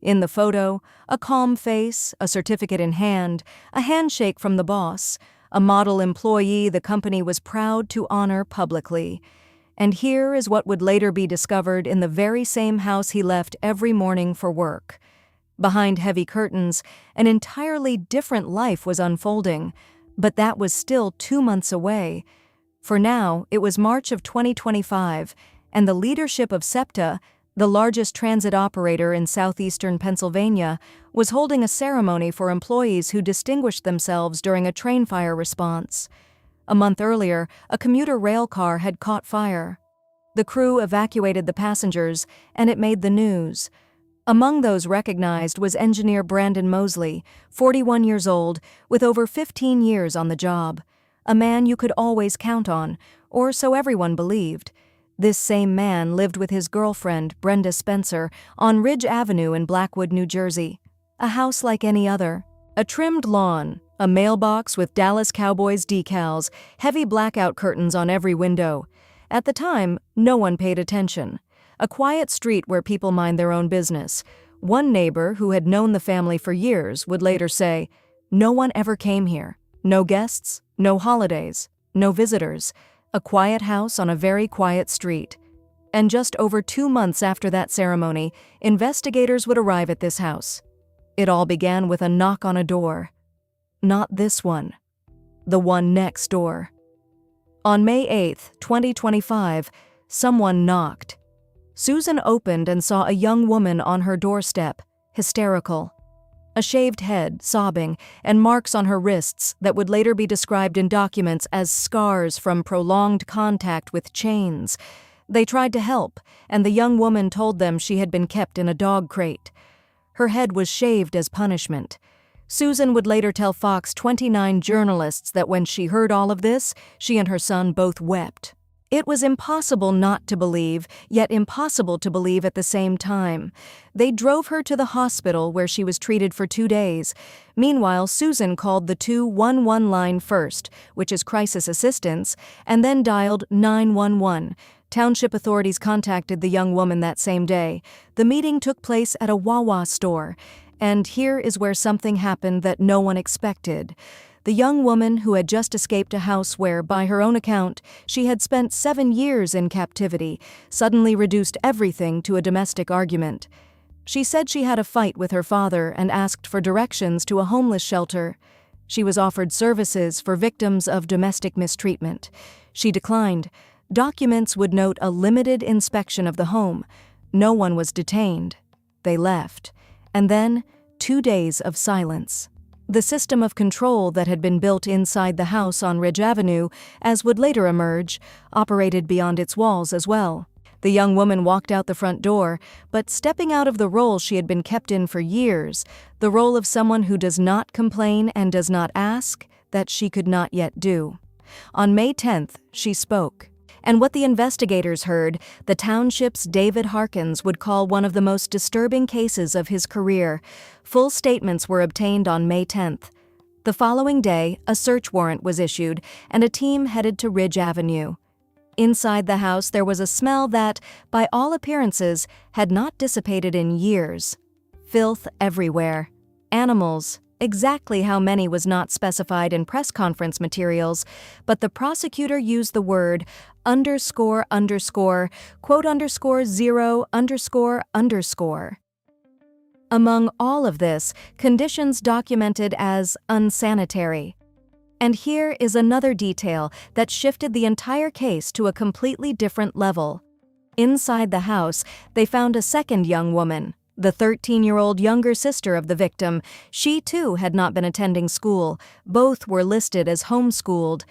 In the photo, a calm face, a certificate in hand, a handshake from the boss, a model employee the company was proud to honor publicly. And here is what would later be discovered in the very same house he left every morning for work. Behind heavy curtains, an entirely different life was unfolding, but that was still 2 months away. For now, it was March of 2025, and the leadership of SEPTA, the largest transit operator in southeastern Pennsylvania, was holding a ceremony for employees who distinguished themselves during a train fire response. A month earlier, a commuter rail car had caught fire. The crew evacuated the passengers, and it made the news. Among those recognized was engineer Brandon Mosley, 41 years old, with over 15 years on the job. A man you could always count on, or so everyone believed. This same man lived with his girlfriend, Brenda Spencer, on Ridge Avenue in Blackwood, New Jersey. A house like any other. A trimmed lawn, a mailbox with Dallas Cowboys decals, heavy blackout curtains on every window. At the time, no one paid attention. A quiet street where people mind their own business. One neighbor, who had known the family for years, would later say, "No one ever came here. No guests, no holidays, no visitors. A quiet house on a very quiet street." And just over 2 months after that ceremony, investigators would arrive at this house. It all began with a knock on a door. Not this one. The one next door. On May 8, 2025, someone knocked. Susan opened and saw a young woman on her doorstep, hysterical. A shaved head, sobbing, and marks on her wrists that would later be described in documents as scars from prolonged contact with chains. They tried to help, and the young woman told them she had been kept in a dog crate. Her head was shaved as punishment. Susan would later tell Fox 29 journalists that when she heard all of this, she and her son both wept. It was impossible not to believe, yet impossible to believe at the same time. They drove her to the hospital where she was treated for 2 days. Meanwhile, Susan called the 211 line first, which is crisis assistance, and then dialed 911. Township authorities contacted the young woman that same day. The meeting took place at a Wawa store. And here is where something happened that no one expected. The young woman who had just escaped a house where, by her own account, she had spent 7 years in captivity, suddenly reduced everything to a domestic argument. She said she had a fight with her father and asked for directions to a homeless shelter. She was offered services for victims of domestic mistreatment. She declined. Documents would note a limited inspection of the home. No one was detained. They left. And then, 2 days of silence. The system of control that had been built inside the house on Ridge Avenue, as would later emerge, operated beyond its walls as well. The young woman walked out the front door, but stepping out of the role she had been kept in for years, the role of someone who does not complain and does not ask, that she could not yet do. On May 10th, she spoke. And what the investigators heard, the township's David Harkins would call one of the most disturbing cases of his career. Full statements were obtained on May 10th. The following day, a search warrant was issued, and a team headed to Ridge Avenue. Inside the house, there was a smell that, by all appearances, had not dissipated in years. Filth everywhere. Animals. Exactly how many was not specified in press conference materials, but the prosecutor used the word ___, quote _0___. Among all of this, conditions documented as unsanitary. And here is another detail that shifted the entire case to a completely different level. Inside the house, they found a second young woman. The 13-year-old younger sister of the victim. She too had not been attending school. Both were listed as homeschooled.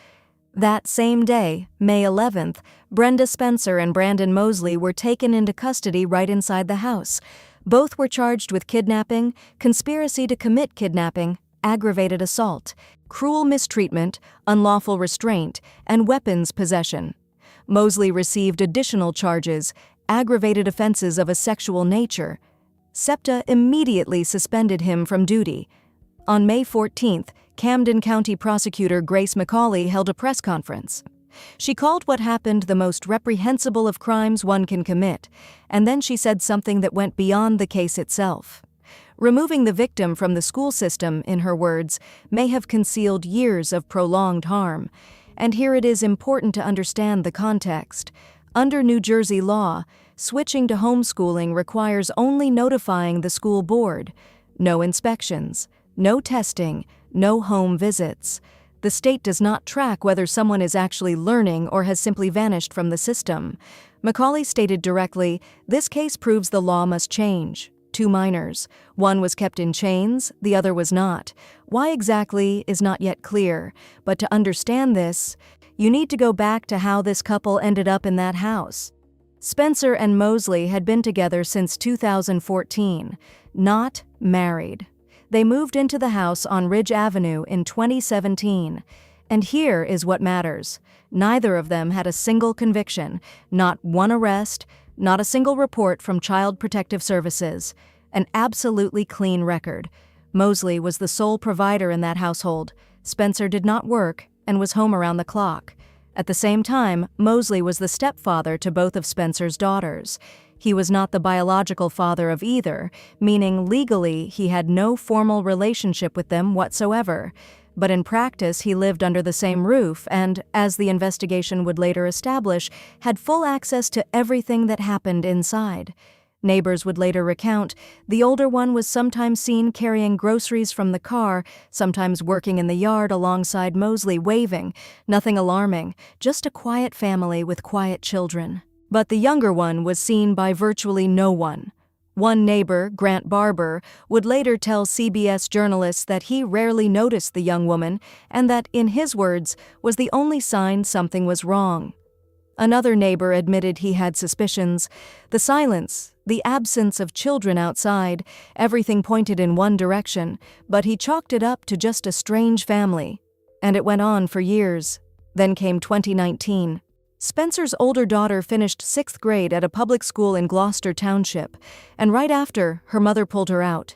That same day, May 11th, Brenda Spencer and Brandon Mosley were taken into custody right inside the house. Both were charged with kidnapping, conspiracy to commit kidnapping, aggravated assault, cruel mistreatment, unlawful restraint, and weapons possession. Mosley received additional charges, aggravated offenses of a sexual nature. SEPTA immediately suspended him from duty. On May 14th, Camden County Prosecutor Grace McCauley held a press conference. She called what happened the most reprehensible of crimes one can commit, and then she said something that went beyond the case itself. Removing the victim from the school system, in her words, may have concealed years of prolonged harm. And here it is important to understand the context. Under New Jersey law, switching to homeschooling requires only notifying the school board. No inspections, no testing, no home visits. The state does not track whether someone is actually learning or has simply vanished from the system. Macaulay stated directly, "This case proves the law must change." 2 minors. One was kept in chains, the other was not. Why exactly is not yet clear, but to understand this, you need to go back to how this couple ended up in that house. Spencer and Mosley had been together since 2014, not married. They moved into the house on Ridge Avenue in 2017. And here is what matters. Neither of them had a single conviction, not one arrest, not a single report from Child Protective Services. An absolutely clean record. Mosley was the sole provider in that household. Spencer did not work and was home around the clock. At the same time, Mosley was the stepfather to both of Spencer's daughters. He was not the biological father of either, meaning legally he had no formal relationship with them whatsoever. But in practice, he lived under the same roof and, as the investigation would later establish, had full access to everything that happened inside. Neighbors would later recount, the older one was sometimes seen carrying groceries from the car, sometimes working in the yard alongside Mosley waving. Nothing alarming, just a quiet family with quiet children. But the younger one was seen by virtually no one. One neighbor, Grant Barber, would later tell CBS journalists that he rarely noticed the young woman and that, in his words, was the only sign something was wrong. Another neighbor admitted he had suspicions. The silence, the absence of children outside, everything pointed in one direction, but he chalked it up to just a strange family. And it went on for years. Then came 2019. Spencer's older daughter finished 6th grade at a public school in Gloucester Township, and right after, her mother pulled her out.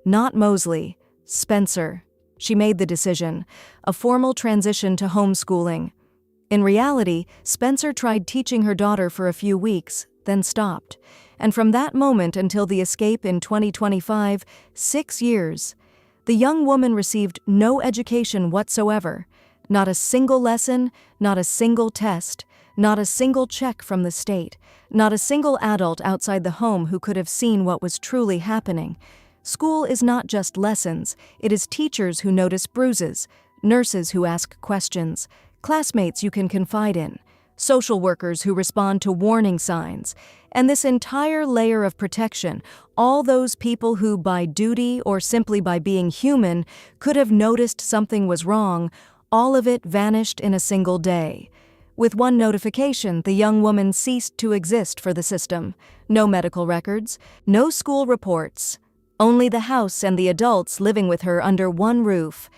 Not Mosley, Spencer. She made the decision, a formal transition to homeschooling. In reality, Spencer tried teaching her daughter for a few weeks, then stopped. And from that moment until the escape in 2025, 6 years. The young woman received no education whatsoever. Not a single lesson, not a single test. Not a single check from the state, not a single adult outside the home who could have seen what was truly happening. School is not just lessons, it is teachers who notice bruises, nurses who ask questions, classmates you can confide in, social workers who respond to warning signs, and this entire layer of protection, all those people who, by duty or simply by being human, could have noticed something was wrong, all of it vanished in a single day. With one notification, the young woman ceased to exist for the system. No medical records, no school reports, only the house and the adults living with her under one roof.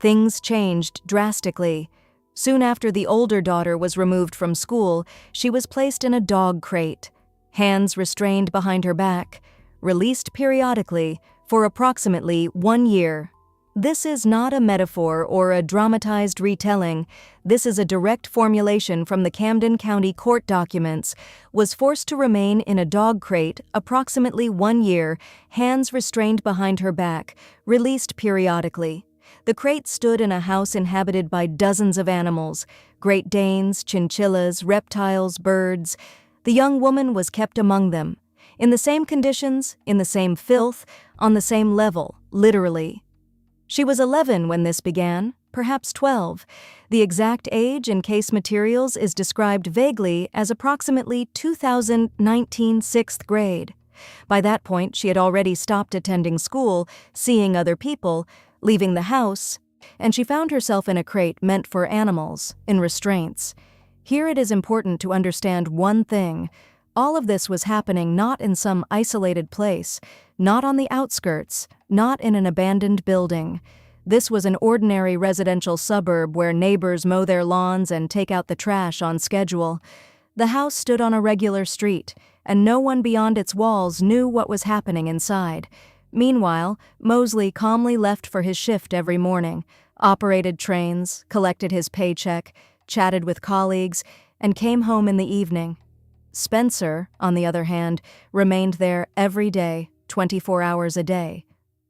Things changed drastically. Soon after the older daughter was removed from school, she was placed in a dog crate, hands restrained behind her back, released periodically for approximately 1 year. This is not a metaphor or a dramatized retelling. This is a direct formulation from the Camden County court documents. Was forced to remain in a dog crate approximately 1 year, hands restrained behind her back, released periodically. The crate stood in a house inhabited by dozens of animals, Great Danes, chinchillas, reptiles, birds. The young woman was kept among them, in the same conditions, in the same filth, on the same level, literally. She was 11 when this began, perhaps 12. The exact age in case materials is described vaguely as approximately 2019 6th grade. By that point, she had already stopped attending school, seeing other people, leaving the house, and she found herself in a crate meant for animals, in restraints. Here it is important to understand one thing. All of this was happening not in some isolated place, not on the outskirts, not in an abandoned building. This was an ordinary residential suburb where neighbors mow their lawns and take out the trash on schedule. The house stood on a regular street, and no one beyond its walls knew what was happening inside. Meanwhile, Mosley calmly left for his shift every morning, operated trains, collected his paycheck, chatted with colleagues, and came home in the evening. Spencer, on the other hand, remained there every day, 24 hours a day.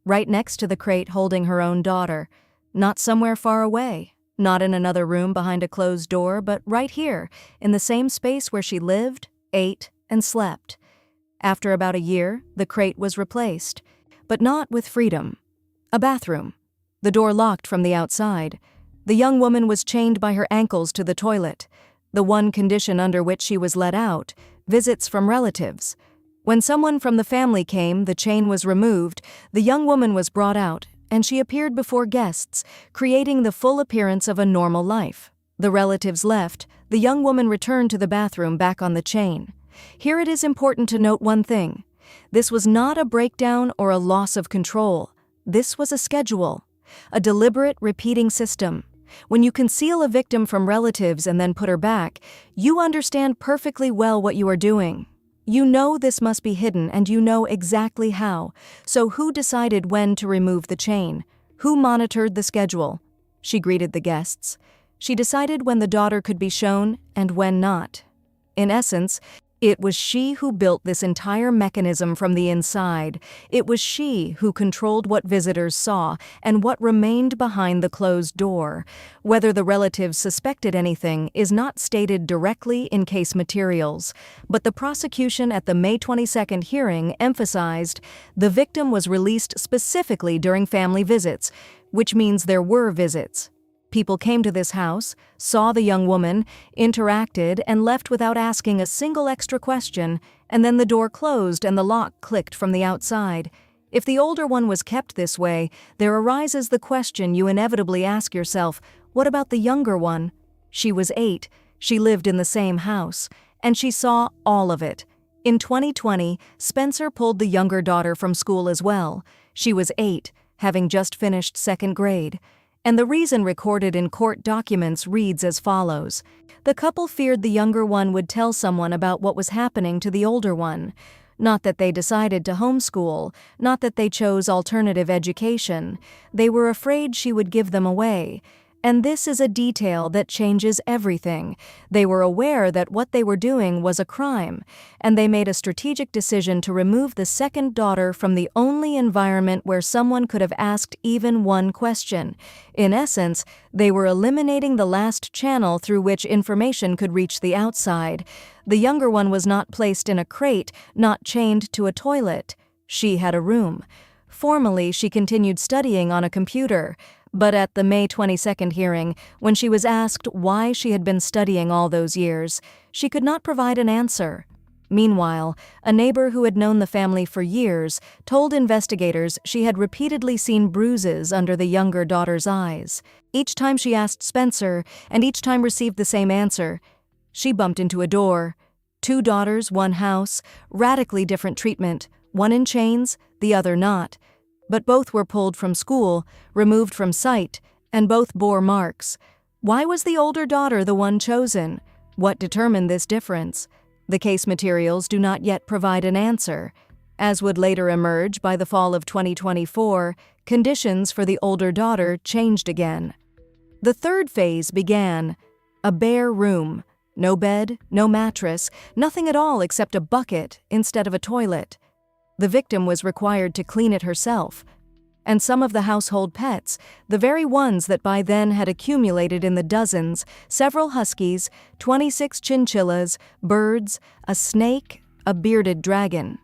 right next to the crate holding her own daughter, not somewhere far away, not in another room behind a closed door, but right here, in the same space where she lived, ate, and slept. After about a year, the crate was replaced, but not with freedom. A bathroom. The door locked from the outside. The young woman was chained by her ankles to the toilet, the one condition under which she was let out, visits from relatives. When someone from the family came, the chain was removed, the young woman was brought out, and she appeared before guests, creating the full appearance of a normal life. The relatives left, the young woman returned to the bathroom back on the chain. Here it is important to note one thing. This was not a breakdown or a loss of control. This was a schedule, a deliberate repeating system. When you conceal a victim from relatives and then put her back, you understand perfectly well what you are doing. You know this must be hidden and you know exactly how. So who decided when to remove the chain? Who monitored the schedule? She greeted the guests. She decided when the daughter could be shown and when not. In essence, it was she who built this entire mechanism from the inside. It was she who controlled what visitors saw and what remained behind the closed door. Whether the relatives suspected anything is not stated directly in case materials, but the prosecution at the May 22nd hearing emphasized the victim was released specifically during family visits, which means there were visits. People came to this house, saw the young woman, interacted, and left without asking a single extra question, and then the door closed and the lock clicked from the outside. If the older one was kept this way, there arises the question you inevitably ask yourself, what about the younger one? She was 8, she lived in the same house, and she saw all of it. In 2020, Spencer pulled the younger daughter from school as well. She was 8, having just finished 2nd grade. And the reason recorded in court documents reads as follows. The couple feared the younger one would tell someone about what was happening to the older one. Not that they decided to homeschool, not that they chose alternative education. They were afraid she would give them away. And this is a detail that changes everything. They were aware that what they were doing was a crime, and they made a strategic decision to remove the second daughter from the only environment where someone could have asked even one question. In essence, they were eliminating the last channel through which information could reach the outside. The younger one was not placed in a crate, not chained to a toilet. She had a room. Formally, she continued studying on a computer. But at the May 22nd hearing, when she was asked why she had been studying all those years, she could not provide an answer. Meanwhile, a neighbor who had known the family for years told investigators she had repeatedly seen bruises under the younger daughter's eyes. Each time she asked Spencer, and each time received the same answer. She bumped into a door. 2 daughters, 1 house, radically different treatment, one in chains, the other not. But both were pulled from school, removed from sight, and both bore marks. Why was the older daughter the one chosen? What determined this difference? The case materials do not yet provide an answer. As would later emerge by the fall of 2024, conditions for the older daughter changed again. The third phase began. A bare room. No bed, no mattress, nothing at all except a bucket instead of a toilet. The victim was required to clean it herself. And some of the household pets, the very ones that by then had accumulated in the dozens, several huskies, 26 chinchillas, birds, a snake, a bearded dragon.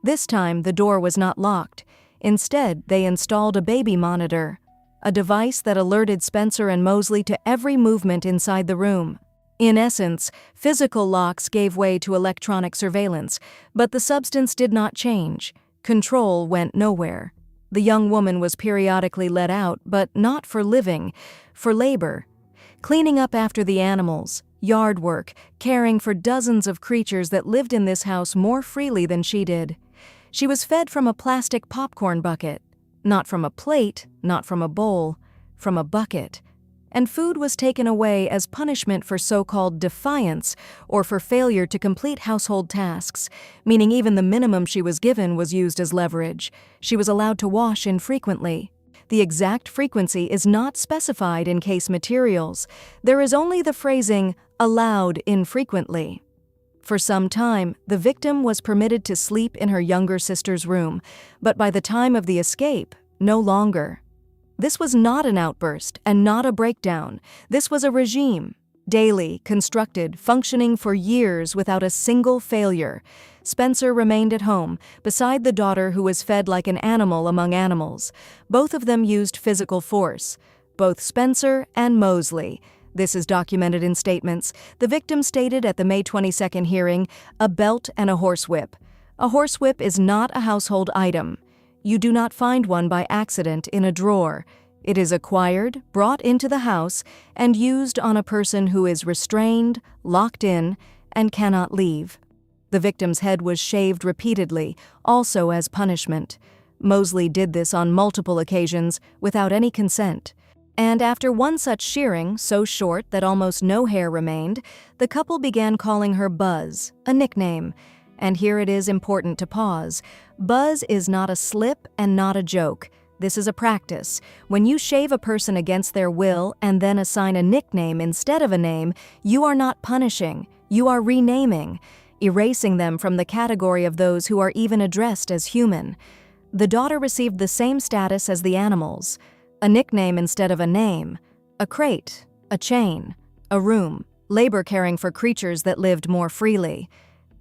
This time the door was not locked. Instead, they installed a baby monitor, a device that alerted Spencer and Mosley to every movement inside the room. In essence, physical locks gave way to electronic surveillance, but the substance did not change. Control went nowhere. The young woman was periodically let out, but not for living, for labor. Cleaning up after the animals, yard work, caring for dozens of creatures that lived in this house more freely than she did. She was fed from a plastic popcorn bucket. Not from a plate, not from a bowl, from a bucket. And food was taken away as punishment for so-called defiance or for failure to complete household tasks, meaning even the minimum she was given was used as leverage. She was allowed to wash infrequently. The exact frequency is not specified in case materials. There is only the phrasing, allowed infrequently. For some time, the victim was permitted to sleep in her younger sister's room, but by the time of the escape, no longer. This was not an outburst and not a breakdown. This was a regime, daily, constructed, functioning for years without a single failure. Spencer remained at home, beside the daughter who was fed like an animal among animals. Both of them used physical force. Both Spencer and Mosley. This is documented in statements. The victim stated at the May 22nd hearing, "A belt and a horsewhip." A horsewhip is not a household item. You do not find one by accident in a drawer. It is acquired, brought into the house, and used on a person who is restrained, locked in, and cannot leave. The victim's head was shaved repeatedly, also as punishment. Mosley did this on multiple occasions without any consent. And after one such shearing, so short that almost no hair remained, the couple began calling her Buzz, a nickname. And here it is important to pause. Buzz is not a slip and not a joke. This is a practice. When you shave a person against their will and then assign a nickname instead of a name, you are not punishing, you are renaming, erasing them from the category of those who are even addressed as human. The daughter received the same status as the animals. A nickname instead of a name, a crate, a chain, a room, labor caring for creatures that lived more freely.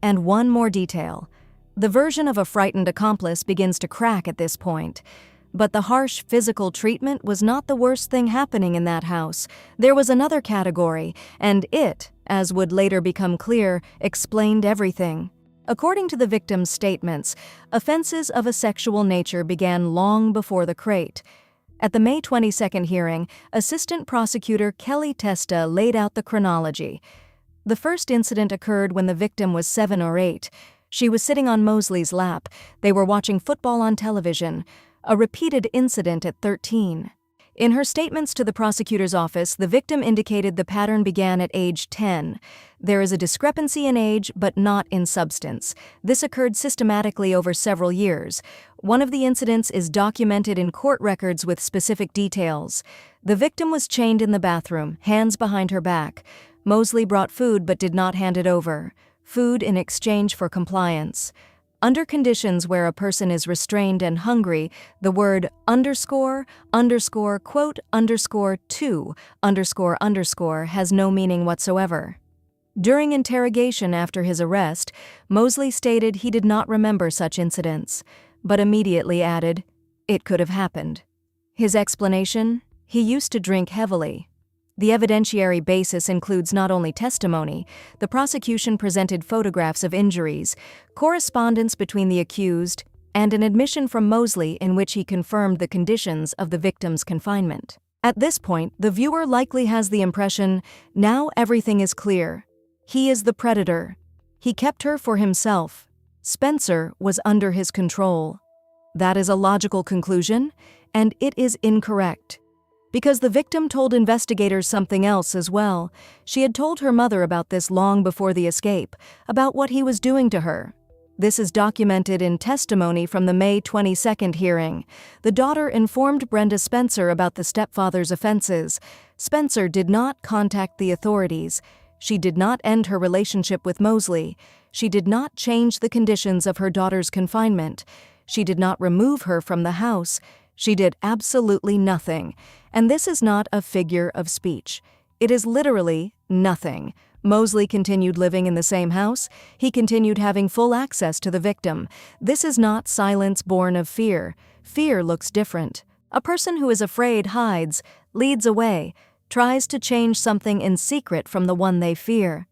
And one more detail. The version of a frightened accomplice begins to crack at this point. But the harsh physical treatment was not the worst thing happening in that house. There was another category, and it, as would later become clear, explained everything. According to the victim's statements, offenses of a sexual nature began long before the crate. At the May 22nd hearing, Assistant Prosecutor Kelly Testa laid out the chronology. The first incident occurred when the victim was 7 or 8. She was sitting on Mosley's lap. They were watching football on television. A repeated incident at 13. In her statements to the prosecutor's office, the victim indicated the pattern began at age 10. There is a discrepancy in age, but not in substance. This occurred systematically over several years. One of the incidents is documented in court records with specific details. The victim was chained in the bathroom, hands behind her back. Mosley brought food but did not hand it over. Food in exchange for compliance. Under conditions where a person is restrained and hungry, the word underscore, quote, _to, _, has no meaning whatsoever. During interrogation after his arrest, Mosley stated he did not remember such incidents, but immediately added, "It could have happened." His explanation? He used to drink heavily. The evidentiary basis includes not only testimony, the prosecution presented photographs of injuries, correspondence between the accused, and an admission from Mosley in which he confirmed the conditions of the victim's confinement. At this point, the viewer likely has the impression, now everything is clear. He is the predator. He kept her for himself. Spencer was under his control. That is a logical conclusion, and it is incorrect. Because the victim told investigators something else as well. She had told her mother about this long before the escape, about what he was doing to her. This is documented in testimony from the May 22nd hearing. The daughter informed Brenda Spencer about the stepfather's offenses. Spencer did not contact the authorities. She did not end her relationship with Mosley. She did not change the conditions of her daughter's confinement. She did not remove her from the house. She did absolutely nothing. And this is not a figure of speech. It is literally nothing. Mosley continued living in the same house. He continued having full access to the victim. This is not silence born of fear. Fear looks different. A person who is afraid hides, leads away, tries to change something in secret from the one they fear.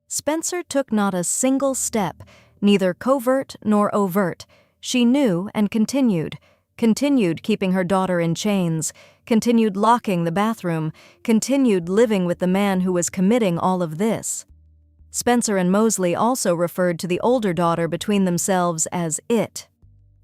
Spencer took not a single step, neither covert nor overt. She knew and continued keeping her daughter in chains, continued locking the bathroom, continued living with the man who was committing all of this. Spencer and Mosley also referred to the older daughter between themselves as it.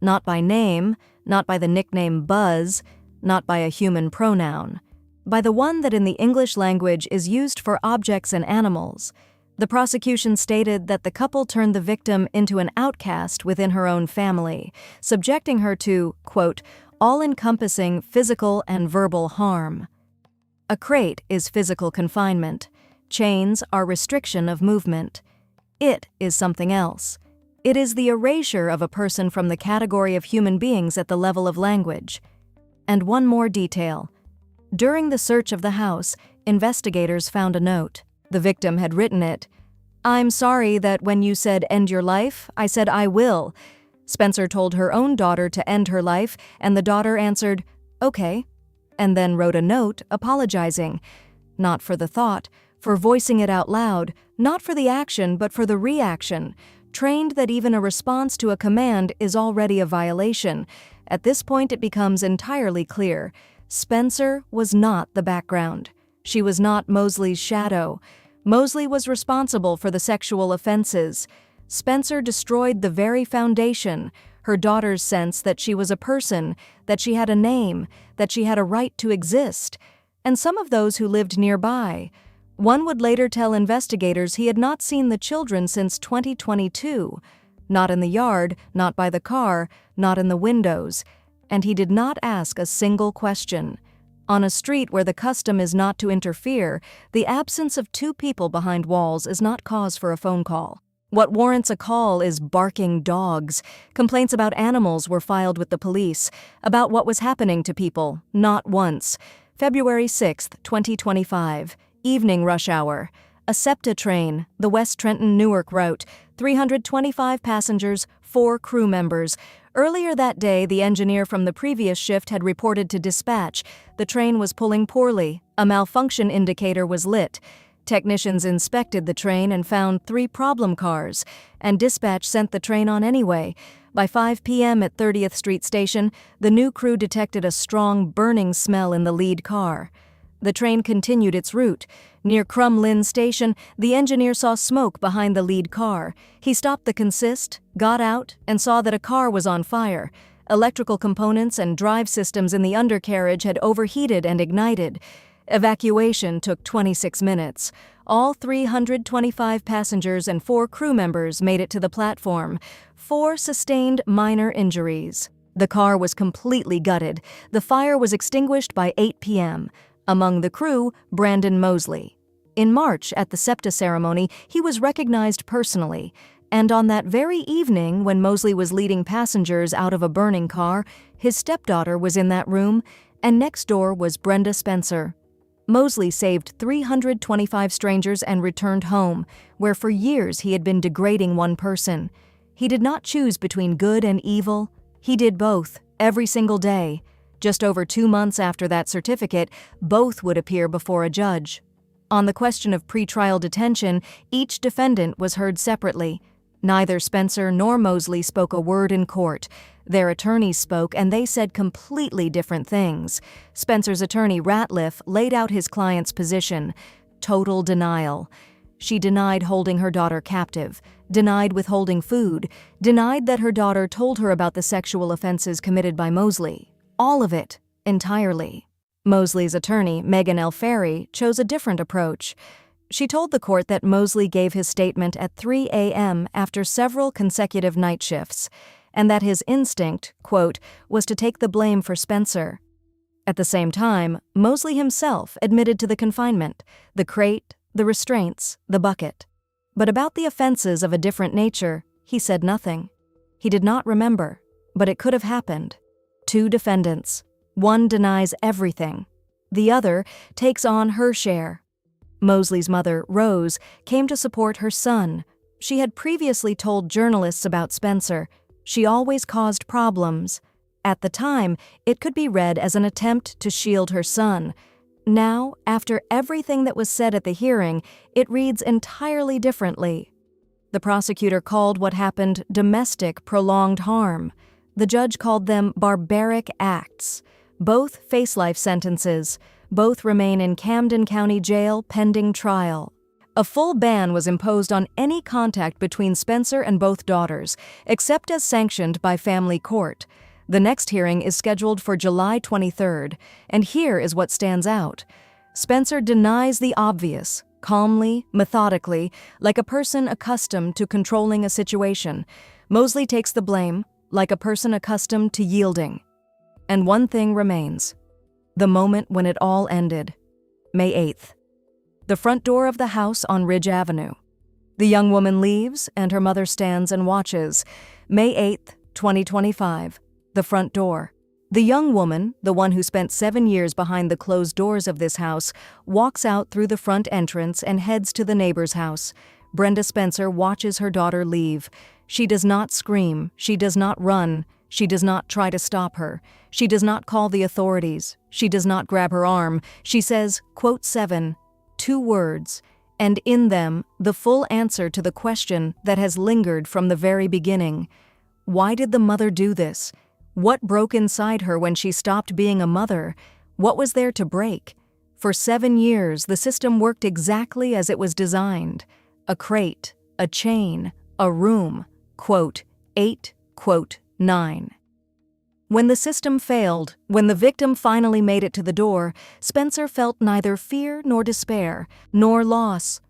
Not by name, not by the nickname Buzz, not by a human pronoun. By the one that in the English language is used for objects and animals. The prosecution stated that the couple turned the victim into an outcast within her own family, subjecting her to, quote, all-encompassing physical and verbal harm. A crate is physical confinement. Chains are restriction of movement. It is something else. It is the erasure of a person from the category of human beings at the level of language. And one more detail. During the search of the house, investigators found a note. The victim had written it. "I'm sorry that when you said end your life, I said I will." Spencer told her own daughter to end her life, and the daughter answered, "Okay," and then wrote a note apologizing. Not for the thought, for voicing it out loud, not for the action but for the reaction, trained that even a response to a command is already a violation. At this point it becomes entirely clear. Spencer was not the background. She was not Mosley's shadow. Mosley was responsible for the sexual offenses. Spencer destroyed the very foundation, her daughter's sense that she was a person, that she had a name, that she had a right to exist, and some of those who lived nearby. One would later tell investigators he had not seen the children since 2022, not in the yard, not by the car, not in the windows, and he did not ask a single question. On a street where the custom is not to interfere, the absence of two people behind walls is not cause for a phone call. What warrants a call is barking dogs. Complaints about animals were filed with the police, about what was happening to people, not once. February 6, 2025, evening rush hour. A SEPTA train, the West Trenton-Newark route, 325 passengers, 4 crew members. Earlier that day, the engineer from the previous shift had reported to dispatch. The train was pulling poorly. A malfunction indicator was lit. Technicians inspected the train and found 3 problem cars, and dispatch sent the train on anyway. By 5 p.m. at 30th Street Station, the new crew detected a strong burning smell in the lead car. The train continued its route. Near Crumlin Station, the engineer saw smoke behind the lead car. He stopped the consist, got out, and saw that a car was on fire. Electrical components and drive systems in the undercarriage had overheated and ignited. Evacuation took 26 minutes. All 325 passengers and 4 crew members made it to the platform. 4 sustained minor injuries. The car was completely gutted. The fire was extinguished by 8 p.m. Among the crew, Brandon Mosley. In March, at the SEPTA ceremony, he was recognized personally. And on that very evening, when Mosley was leading passengers out of a burning car, his stepdaughter was in that room, and next door was Brenda Spencer. Mosley saved 325 strangers and returned home, where for years he had been degrading one person. He did not choose between good and evil. He did both, every single day. Just over 2 months after that certificate, both would appear before a judge. On the question of pretrial detention, each defendant was heard separately. Neither Spencer nor Mosley spoke a word in court. Their attorneys spoke, and they said completely different things. Spencer's attorney, Ratliff, laid out his client's position. Total denial. She denied holding her daughter captive, denied withholding food, denied that her daughter told her about the sexual offenses committed by Mosley. All of it, entirely. Mosley's attorney, Megan L. Ferry, chose a different approach. She told the court that Mosley gave his statement at 3 a.m. after several consecutive night shifts, and that his instinct, quote, was to take the blame for Spencer. At the same time, Mosley himself admitted to the confinement, the crate, the restraints, the bucket. But about the offenses of a different nature, he said nothing. He did not remember, but it could have happened. 2 defendants. One denies everything. The other takes on her share. Mosley's mother, Rose, came to support her son. She had previously told journalists about Spencer. She always caused problems. At the time, it could be read as an attempt to shield her son. Now, after everything that was said at the hearing, it reads entirely differently. The prosecutor called what happened domestic prolonged harm. The judge called them barbaric acts. Both face life sentences. Both remain in Camden County Jail pending trial. A full ban was imposed on any contact between Spencer and both daughters, except as sanctioned by family court. The next hearing is scheduled for July 23rd, and here is what stands out. Spencer denies the obvious, calmly, methodically, like a person accustomed to controlling a situation. Mosley takes the blame, like a person accustomed to yielding. And one thing remains. The moment when it all ended. May 8th. The front door of the house on Ridge Avenue. The young woman leaves, and her mother stands and watches. May 8th, 2025. The front door. The young woman, the one who spent 7 years behind the closed doors of this house, walks out through the front entrance and heads to the neighbor's house. Brenda Spencer watches her daughter leave. She does not scream. She does not run. She does not try to stop her. She does not call the authorities. She does not grab her arm. She says, quote 7, 2 words, and in them, the full answer to the question that has lingered from the very beginning. Why did the mother do this? What broke inside her when she stopped being a mother? What was there to break? For 7 years, the system worked exactly as it was designed. A crate, a chain, a room, quote, 8, quote, 9. When the system failed, when the victim finally made it to the door, Spencer felt neither fear nor despair, nor loss,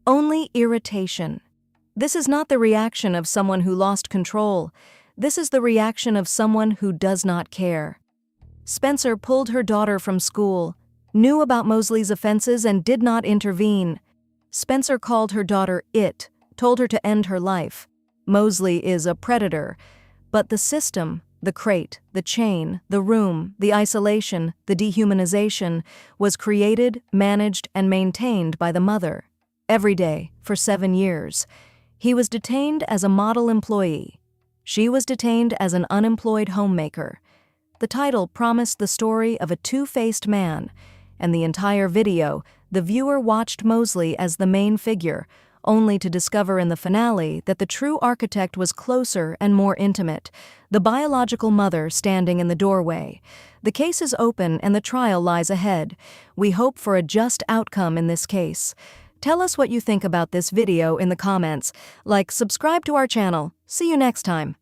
only irritation. This is not the reaction of someone who lost control. This is the reaction of someone who does not care. Spencer pulled her daughter from school, knew about Mosley's offenses and did not intervene. Spencer called her daughter it, told her to end her life. Mosley is a predator. But the system, the crate, the chain, the room, the isolation, the dehumanization, was created, managed, and maintained by the mother. Every day, for 7 years. He was detained as a model employee. She was detained as an unemployed homemaker. The title promised the story of a two-faced man, and the entire video, the viewer watched Mosley as the main figure, only to discover in the finale that the true architect was closer and more intimate, the biological mother standing in the doorway. The case is open and the trial lies ahead. We hope for a just outcome in this case. Tell us what you think about this video in the comments. Like, subscribe to our channel. See you next time.